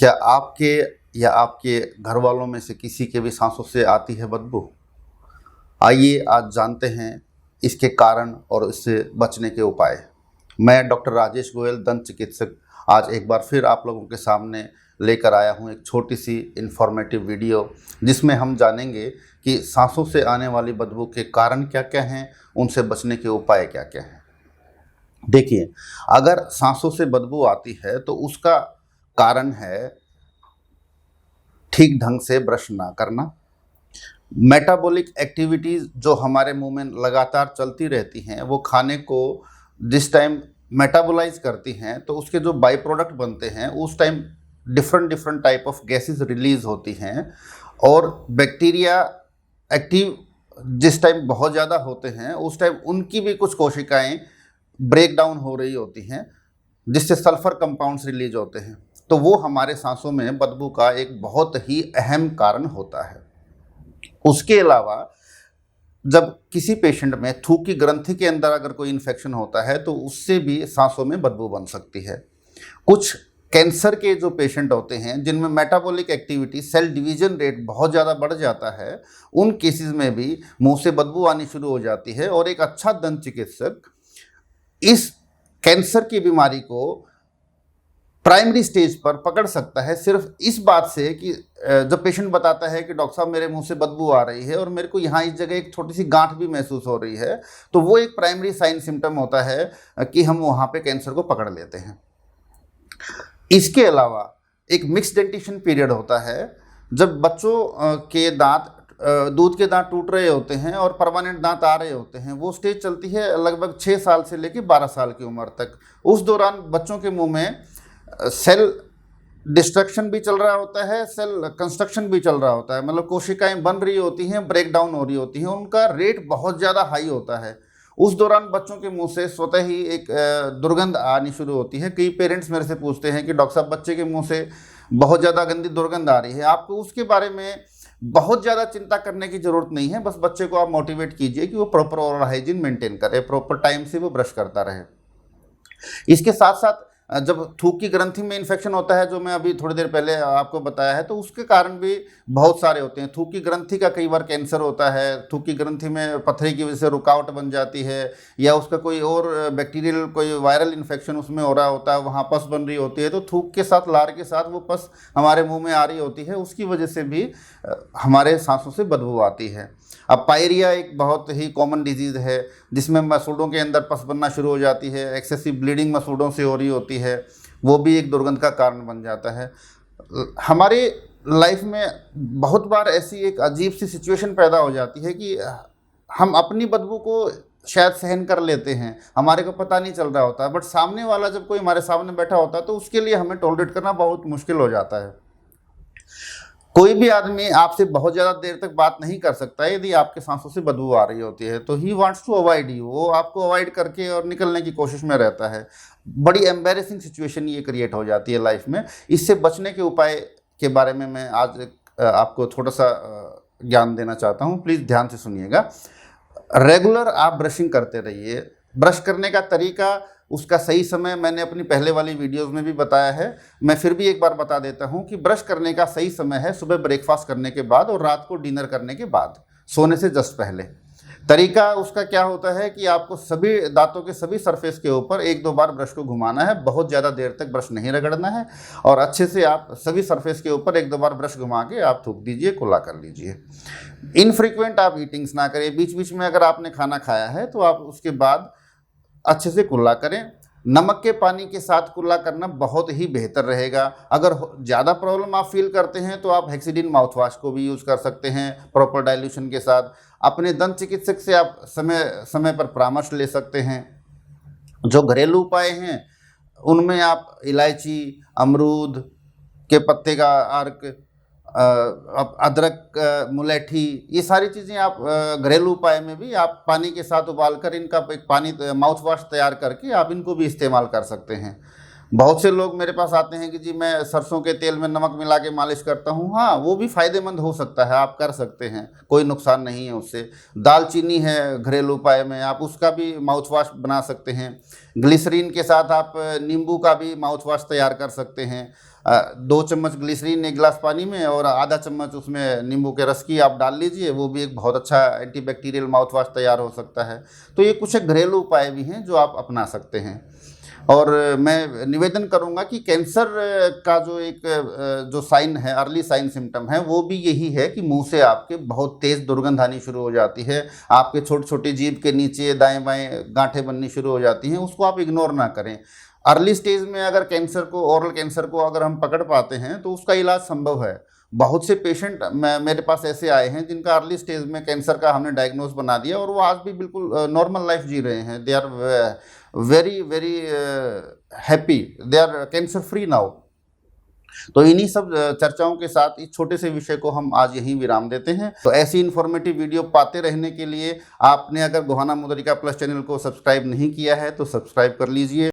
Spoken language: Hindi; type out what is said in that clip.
क्या आपके या आपके घर वालों में से किसी के भी सांसों से आती है बदबू? आइए आज जानते हैं इसके कारण और इससे बचने के उपाय। मैं डॉक्टर राजेश गोयल, दंत चिकित्सक, आज एक बार फिर आप लोगों के सामने लेकर आया हूं एक छोटी सी इन्फॉर्मेटिव वीडियो, जिसमें हम जानेंगे कि सांसों से आने वाली बदबू के कारण क्या क्या हैं, उनसे बचने के उपाय क्या क्या हैं। देखिए, अगर सांसों से बदबू आती है तो उसका कारण है ठीक ढंग से ब्रश ना करना। मेटाबॉलिक एक्टिविटीज़ जो हमारे मुंह में लगातार चलती रहती हैं, वो खाने को जिस टाइम मेटाबोलाइज करती हैं तो उसके जो बाई प्रोडक्ट बनते हैं उस time different different type of gases release होती हैं, और बैक्टीरिया एक्टिव जिस टाइम बहुत ज़्यादा होते हैं उस टाइम उनकी भी कुछ कोशिकाएं ब्रेक डाउन हो रही होती हैं, जिससे सल्फर कंपाउंड्स रिलीज होते हैं। तो वो हमारे सांसों में बदबू का एक बहुत ही अहम कारण होता है। उसके अलावा जब किसी पेशेंट में थूक की ग्रंथि के अंदर अगर कोई इन्फेक्शन होता है तो उससे भी सांसों में बदबू बन सकती है। कुछ कैंसर के जो पेशेंट होते हैं जिनमें metabolic activity, cell division rate बहुत ज़्यादा बढ़ जाता है, उन केसेस में भी मुंह से बदबू आनी शुरू हो जाती है। और एक अच्छा दंत चिकित्सक इस कैंसर की बीमारी को प्राइमरी स्टेज पर पकड़ सकता है सिर्फ इस बात से कि जब पेशेंट बताता है कि डॉक्टर साहब मेरे मुंह से बदबू आ रही है और मेरे को यहाँ इस जगह एक छोटी सी गांठ भी महसूस हो रही है, तो वो एक प्राइमरी साइन सिम्टम होता है कि हम वहाँ पे कैंसर को पकड़ लेते हैं। इसके अलावा एक मिक्स डेंटिशन पीरियड होता है, जब बच्चों के दांत, दूध के दांत टूट रहे होते हैं और परमानेंट दांत आ रहे होते हैं। वो स्टेज चलती है लगभग 6 साल से लेकर 12 साल की उम्र तक। उस दौरान बच्चों के मुंह में सेल डिस्ट्रक्शन भी चल रहा होता है, सेल कंस्ट्रक्शन भी चल रहा होता है, मतलब कोशिकाएं बन रही होती हैं, ब्रेक डाउन हो रही होती हैं, उनका रेट बहुत ज़्यादा हाई होता है। उस दौरान बच्चों के मुंह से स्वतः ही एक दुर्गंध आनी शुरू होती है। कई पेरेंट्स मेरे से पूछते हैं कि डॉक्टर साहब बच्चे के मुंह से बहुत ज़्यादा गंदी दुर्गंध आ रही है। आपको उसके बारे में बहुत ज़्यादा चिंता करने की ज़रूरत नहीं है। बस बच्चे को आप मोटिवेट कीजिए कि वो प्रॉपर ओरल हाइजीन मेंटेन करे, प्रॉपर टाइम से वो ब्रश करता रहे। इसके साथ साथ जब थूक की ग्रंथि में इन्फेक्शन होता है, जो मैं अभी थोड़ी देर पहले आपको बताया है, तो उसके कारण भी बहुत सारे होते हैं। थूक की ग्रंथि का कई बार कैंसर होता है, थूक की ग्रंथि में पथरी की वजह से रुकावट बन जाती है, या उसका कोई और बैक्टीरियल कोई वायरल इन्फेक्शन उसमें हो रहा होता है, वहाँ पस बन रही होती है, तो थूक के साथ, लार के साथ वो पस हमारे मुँह में आ रही होती है, उसकी वजह से भी हमारे सांसों से बदबू आती है। अब पायरिया एक बहुत ही कॉमन डिजीज़ है, जिसमें मसूड़ों के अंदर पस बनना शुरू हो जाती है, एक्सेसिव ब्लीडिंग मसूड़ों से हो रही होती है, वो भी एक दुर्गंध का कारण बन जाता है। हमारे लाइफ में बहुत बार ऐसी एक अजीब सी सिचुएशन पैदा हो जाती है कि हम अपनी बदबू को शायद सहन कर लेते हैं, हमारे को पता नहीं चल रहा होता, बट सामने वाला जब कोई हमारे सामने बैठा होता है तो उसके लिए हमें टॉलरेट करना बहुत मुश्किल हो जाता है। कोई भी आदमी आपसे बहुत ज़्यादा देर तक बात नहीं कर सकता है यदि आपके सांसों से बदबू आ रही होती है, तो he wants to avoid you, वो आपको अवॉइड करके और निकलने की कोशिश में रहता है। बड़ी एम्बैरेसिंग सिचुएशन ये क्रिएट हो जाती है लाइफ में। इससे बचने के उपाय के बारे में मैं आज आपको थोड़ा सा ज्ञान देना चाहता हूँ, प्लीज़ ध्यान से सुनिएगा। रेगुलर आप ब्रशिंग करते रहिए। ब्रश करने का तरीका, उसका सही समय मैंने अपनी पहले वाली वीडियोस में भी बताया है, मैं फिर भी एक बार बता देता हूं कि ब्रश करने का सही समय है सुबह ब्रेकफास्ट करने के बाद और रात को डिनर करने के बाद, सोने से जस्ट पहले। तरीका उसका क्या होता है कि आपको सभी दांतों के सभी सरफेस के ऊपर 1-2 बार ब्रश को घुमाना है, बहुत ज़्यादा देर तक ब्रश नहीं रगड़ना है, और अच्छे से आप सभी सरफेस के ऊपर 1-2 बार ब्रश घुमा के आप थूक दीजिए, कुल्ला कर लीजिए। इनफ्रीक्वेंट आप ईटिंग्स ना करें, बीच बीच में अगर आपने खाना खाया है तो आप उसके बाद अच्छे से कुल्ला करें। नमक के पानी के साथ कुल्ला करना बहुत ही बेहतर रहेगा। अगर ज़्यादा प्रॉब्लम आप फील करते हैं तो आप हेक्सिडिन माउथ वॉश को भी यूज़ कर सकते हैं प्रॉपर डाइल्यूशन के साथ। अपने दंत चिकित्सक से आप समय समय पर परामर्श ले सकते हैं। जो घरेलू उपाय हैं उनमें आप इलायची, अमरूद के पत्ते का अर्क, अदरक, मुलैठी, ये सारी चीज़ें आप घरेलू उपाय में भी आप पानी के साथ उबाल कर इनका एक पानी माउथ वॉश तैयार करके आप इनको भी इस्तेमाल कर सकते हैं। बहुत से लोग मेरे पास आते हैं कि जी मैं सरसों के तेल में नमक मिला के मालिश करता हूँ। हाँ, वो भी फ़ायदेमंद हो सकता है, आप कर सकते हैं, कोई नुकसान नहीं है उससे। दालचीनी है घरेलू उपाय में, आप उसका भी माउथ वॉश बना सकते हैं। ग्लिसरीन के साथ आप नींबू का भी माउथ वॉश तैयार कर सकते हैं। 2 चम्मच ग्लिसरीन एक गिलास पानी में और आधा चम्मच उसमें नींबू के रस की आप डाल लीजिए, वो भी एक बहुत अच्छा एंटीबैक्टीरियल माउथ वॉश तैयार हो सकता है। तो ये कुछ एक घरेलू उपाय भी हैं जो आप अपना सकते हैं। और मैं निवेदन करूंगा कि कैंसर का जो एक जो साइन है, अर्ली साइन सिम्टम है, वो भी यही है कि मुंह से आपके बहुत तेज़ दुर्गंध आनी शुरू हो जाती है, आपके छोटे छोटे जीभ के नीचे दाएं बाएं गांठें बननी शुरू हो जाती हैं। उसको आप इग्नोर ना करें। अर्ली स्टेज में अगर कैंसर को, ओरल कैंसर को अगर हम पकड़ पाते हैं तो उसका इलाज संभव है। बहुत से पेशेंट मेरे पास ऐसे आए हैं जिनका अर्ली स्टेज में कैंसर का हमने डायग्नोज बना दिया और वो आज भी बिल्कुल नॉर्मल लाइफ जी रहे हैं। They are very very happy, they are cancer free now. तो इन्हीं सब चर्चाओं के साथ इस छोटे से विषय को हम आज यहीं विराम देते हैं। तो ऐसी इन्फॉर्मेटिव वीडियो पाते रहने के लिए आपने अगर गोहाना मुद्रिका प्लस चैनल को सब्सक्राइब नहीं किया है तो सब्सक्राइब कर लीजिए।